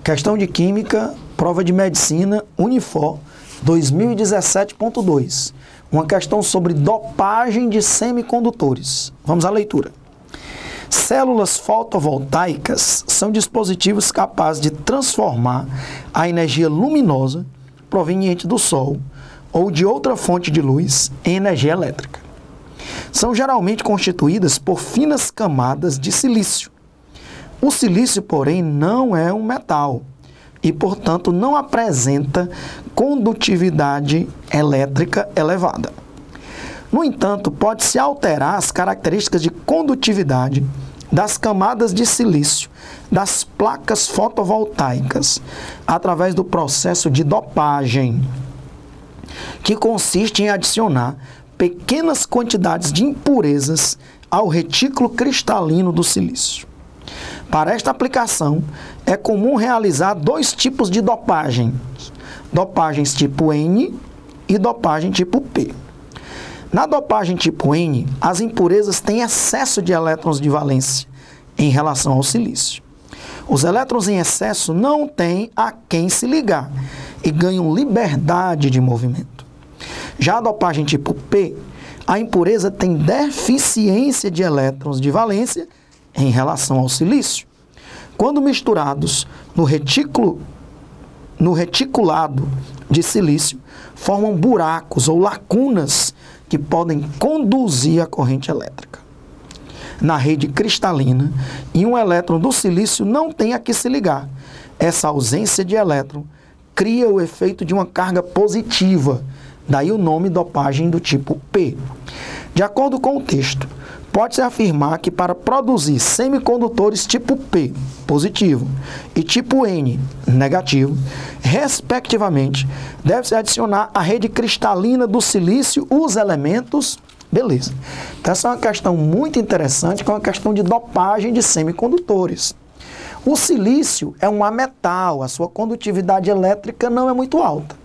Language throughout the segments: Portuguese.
Questão de Química, prova de Medicina, Unifor, 2017.2. Uma questão sobre dopagem de semicondutores. Vamos à leitura. Células fotovoltaicas são dispositivos capazes de transformar a energia luminosa proveniente do Sol ou de outra fonte de luz em energia elétrica. São geralmente constituídas por finas camadas de silício. O silício, porém, não é um metal e, portanto, não apresenta condutividade elétrica elevada. No entanto, pode-se alterar as características de condutividade das camadas de silício das placas fotovoltaicas através do processo de dopagem, que consiste em adicionar pequenas quantidades de impurezas ao retículo cristalino do silício. Para esta aplicação, é comum realizar dois tipos de dopagem: dopagens tipo N e dopagem tipo P. Na dopagem tipo N, as impurezas têm excesso de elétrons de valência em relação ao silício. Os elétrons em excesso não têm a quem se ligar e ganham liberdade de movimento. Já a dopagem tipo P, a impureza tem deficiência de elétrons de valência em relação ao silício. Quando misturados no reticulado de silício, formam buracos ou lacunas que podem conduzir a corrente elétrica. Na rede cristalina, e um elétron do silício não tem a que se ligar. Essa ausência de elétron cria o efeito de uma carga positiva, daí o nome dopagem do tipo P. De acordo com o texto, pode-se afirmar que para produzir semicondutores tipo P, positivo, e tipo N, negativo, respectivamente, deve-se adicionar à rede cristalina do silício os elementos. Beleza. Então, essa é uma questão muito interessante, que é uma questão de dopagem de semicondutores. O silício é um ametal, a sua condutividade elétrica não é muito alta.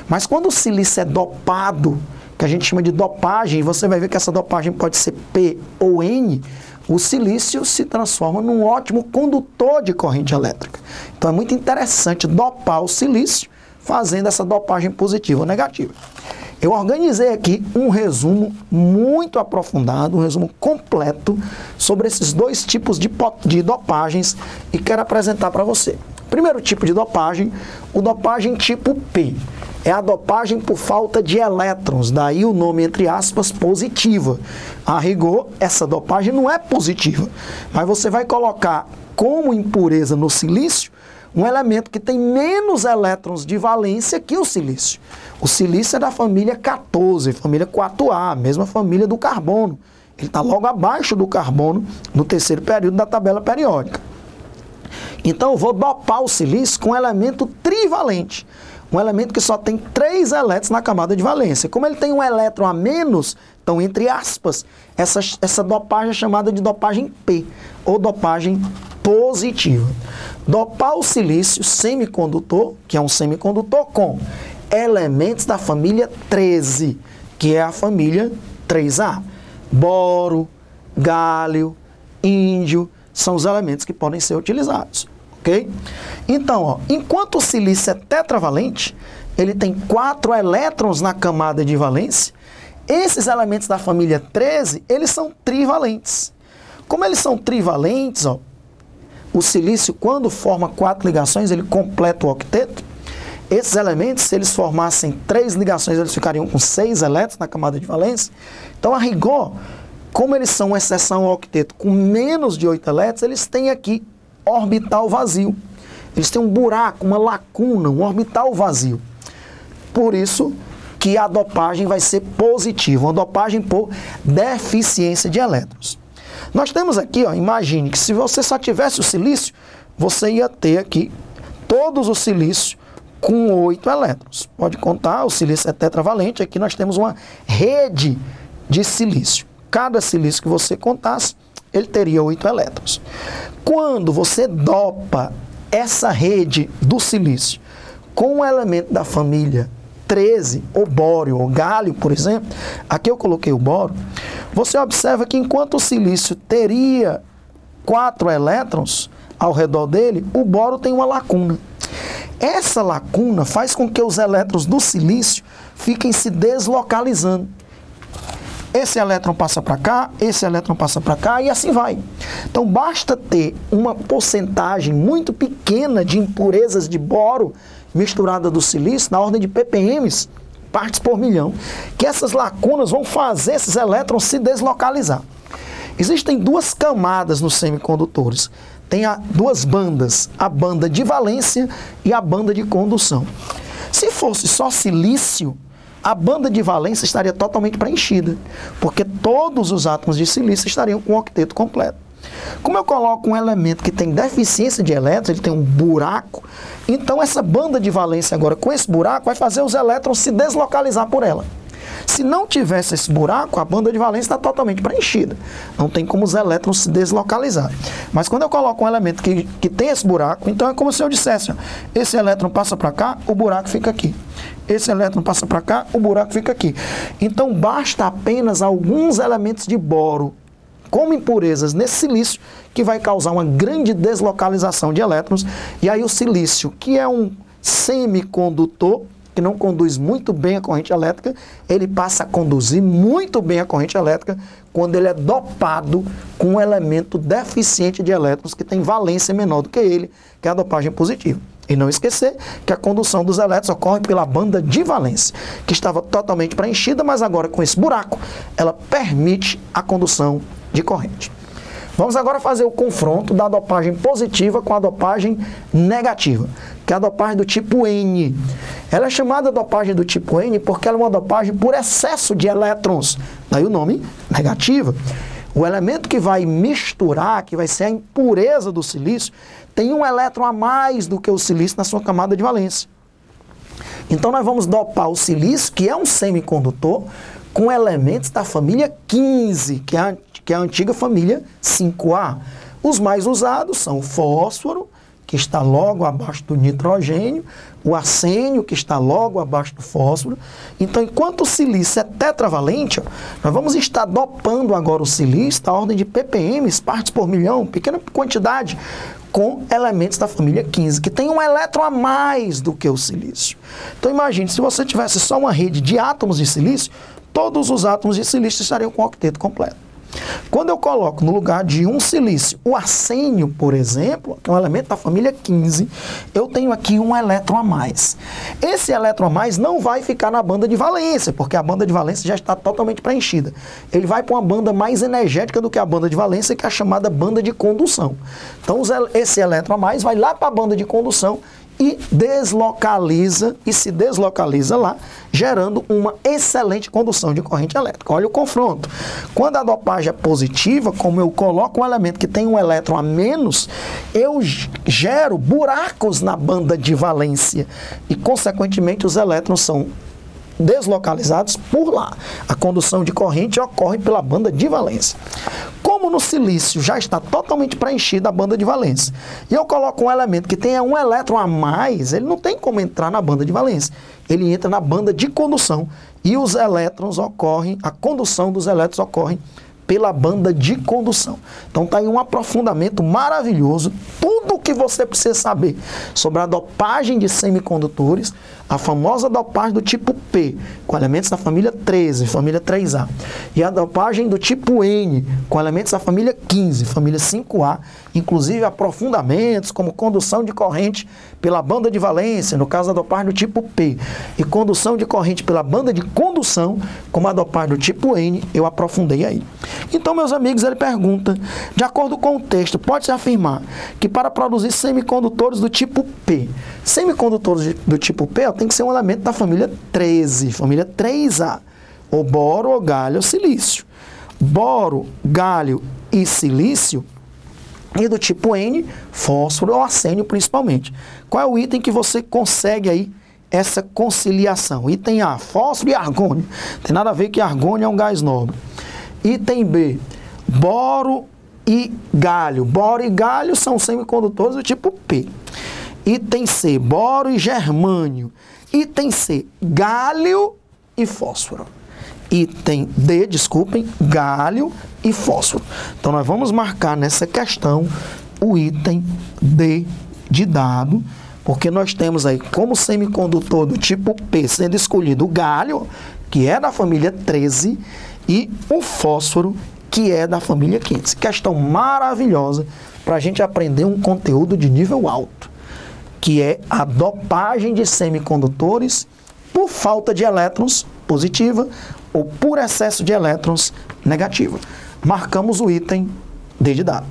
Mas quando o silício é dopado, que a gente chama de dopagem, você vai ver que essa dopagem pode ser P ou N, o silício se transforma num ótimo condutor de corrente elétrica. Então é muito interessante dopar o silício, fazendo essa dopagem positiva ou negativa. Eu organizei aqui um resumo muito aprofundado, um resumo completo sobre esses dois tipos de dopagens e quero apresentar para você. Primeiro tipo de dopagem, o dopagem tipo P. É a dopagem por falta de elétrons, daí o nome, entre aspas, positiva. A rigor, essa dopagem não é positiva, mas você vai colocar como impureza no silício um elemento que tem menos elétrons de valência que o silício. O silício é da família 14, família 4A, mesma família do carbono. Ele está logo abaixo do carbono no terceiro período da tabela periódica. Então eu vou dopar o silício com um elemento trivalente. Um elemento que só tem 3 elétrons na camada de valência. Como ele tem um elétron a menos, então, entre aspas, essa dopagem é chamada de dopagem P, ou dopagem positiva. Dopar o silício semicondutor, que é um semicondutor, com elementos da família 13, que é a família 3A. Boro, gálio, índio, são os elementos que podem ser utilizados. Ok? Então, ó, enquanto o silício é tetravalente, ele tem 4 elétrons na camada de valência, esses elementos da família 13, eles são trivalentes. Como eles são trivalentes, ó, o silício, quando forma 4 ligações, ele completa o octeto. Esses elementos, se eles formassem 3 ligações, eles ficariam com 6 elétrons na camada de valência. Então, a rigor, como eles são exceção ao octeto com menos de 8 elétrons, eles têm aqui orbital vazio. Eles têm um buraco, uma lacuna, um orbital vazio. Por isso que a dopagem vai ser positiva, uma dopagem por deficiência de elétrons. Nós temos aqui, ó, imagine que se você só tivesse o silício, você ia ter aqui todos os silícios com 8 elétrons. Pode contar, o silício é tetravalente, aqui nós temos uma rede de silício. Cada silício que você contasse, ele teria 8 elétrons. Quando você dopa essa rede do silício com um elemento da família 13, ou bório, ou gálio, por exemplo, aqui eu coloquei o boro, você observa que enquanto o silício teria 4 elétrons, ao redor dele, o boro tem uma lacuna. Essa lacuna faz com que os elétrons do silício fiquem se deslocalizando. Esse elétron passa para cá, esse elétron passa para cá e assim vai. Então basta ter uma porcentagem muito pequena de impurezas de boro misturada do silício, na ordem de ppm, partes por milhão, que essas lacunas vão fazer esses elétrons se deslocalizar. Existem duas camadas nos semicondutores. Tem duas bandas, a banda de valência e a banda de condução. Se fosse só silício, a banda de valência estaria totalmente preenchida, porque todos os átomos de silício estariam com o octeto completo. Como eu coloco um elemento que tem deficiência de elétrons, ele tem um buraco, então essa banda de valência agora com esse buraco vai fazer os elétrons se deslocalizar por ela. Se não tivesse esse buraco, a banda de valência está totalmente preenchida. Não tem como os elétrons se deslocalizar. Mas quando eu coloco um elemento que tem esse buraco, então é como se eu dissesse, ó, esse elétron passa para cá, o buraco fica aqui. Esse elétron passa para cá, o buraco fica aqui. Então basta apenas alguns elementos de boro como impurezas nesse silício que vai causar uma grande deslocalização de elétrons. E aí o silício, que é um semicondutor, que não conduz muito bem a corrente elétrica, ele passa a conduzir muito bem a corrente elétrica quando ele é dopado com um elemento deficiente de elétrons que tem valência menor do que ele, que é a dopagem positiva. E não esquecer que a condução dos elétrons ocorre pela banda de valência, que estava totalmente preenchida, mas agora com esse buraco, ela permite a condução de corrente. Vamos agora fazer o confronto da dopagem positiva com a dopagem negativa, que é a dopagem do tipo N. Ela é chamada dopagem do tipo N porque ela é uma dopagem por excesso de elétrons, daí o nome negativa. O elemento que vai misturar, que vai ser a impureza do silício, tem um elétron a mais do que o silício na sua camada de valência. Então nós vamos dopar o silício, que é um semicondutor, com elementos da família 15, que é a antiga família 5A. Os mais usados são o fósforo, que está logo abaixo do nitrogênio, o arsênio, que está logo abaixo do fósforo. Então, enquanto o silício é tetravalente, nós vamos estar dopando agora o silício da ordem de ppm, partes por milhão, pequena quantidade, com elementos da família 15, que tem um elétron a mais do que o silício. Então, imagine, se você tivesse só uma rede de átomos de silício, todos os átomos de silício estariam com o octeto completo. Quando eu coloco no lugar de um silício o arsênio, por exemplo, que é um elemento da família 15, eu tenho aqui um elétron a mais. Esse elétron a mais não vai ficar na banda de valência, porque a banda de valência já está totalmente preenchida. Ele vai para uma banda mais energética do que a banda de valência, que é a chamada banda de condução. Então esse elétron a mais vai lá para a banda de condução e se deslocaliza lá, gerando uma excelente condução de corrente elétrica. Olha o confronto. Quando a dopagem é positiva, como eu coloco um elemento que tem um elétron a menos, eu gero buracos na banda de valência e, consequentemente, os elétrons são deslocalizados por lá. A condução de corrente ocorre pela banda de valência. Como no silício já está totalmente preenchida a banda de valência, e eu coloco um elemento que tenha um elétron a mais, ele não tem como entrar na banda de valência. Ele entra na banda de condução e os elétrons ocorrem, a condução dos elétrons ocorre pela banda de condução. Então está aí um aprofundamento maravilhoso, tudo o que você precisa saber sobre a dopagem de semicondutores, a famosa dopagem do tipo P, com elementos da família 13, família 3A, e a dopagem do tipo N, com elementos da família 15, família 5A, inclusive aprofundamentos como condução de corrente pela banda de valência, no caso da dopagem do tipo P, e condução de corrente pela banda de condução, como a dopagem do tipo N, eu aprofundei aí. Então, meus amigos, ele pergunta, de acordo com o texto, pode-se afirmar que para produzir semicondutores do tipo P, semicondutores do tipo P tem que ser um elemento da família 13, família 3A, ou boro, ou galho, ou silício. Boro, galho e silício, e do tipo N, fósforo ou arsênio principalmente. Qual é o item que você consegue aí essa conciliação? Item A, fósforo e argônio. Tem nada a ver que argônio é um gás nobre. Item B, boro e galho. Boro e galho são semicondutores do tipo P. Item C, boro e germânio. Item C, galho e fósforo. Item D, desculpem, galho e fósforo. Então nós vamos marcar nessa questão o item D de dado, porque nós temos aí como semicondutor do tipo P sendo escolhido o galho, que é da família 13, e o fósforo, que é da família 15. Questão maravilhosa para a gente aprender um conteúdo de nível alto, que é a dopagem de semicondutores por falta de elétrons positiva ou por excesso de elétrons negativa. Marcamos o item D de dado.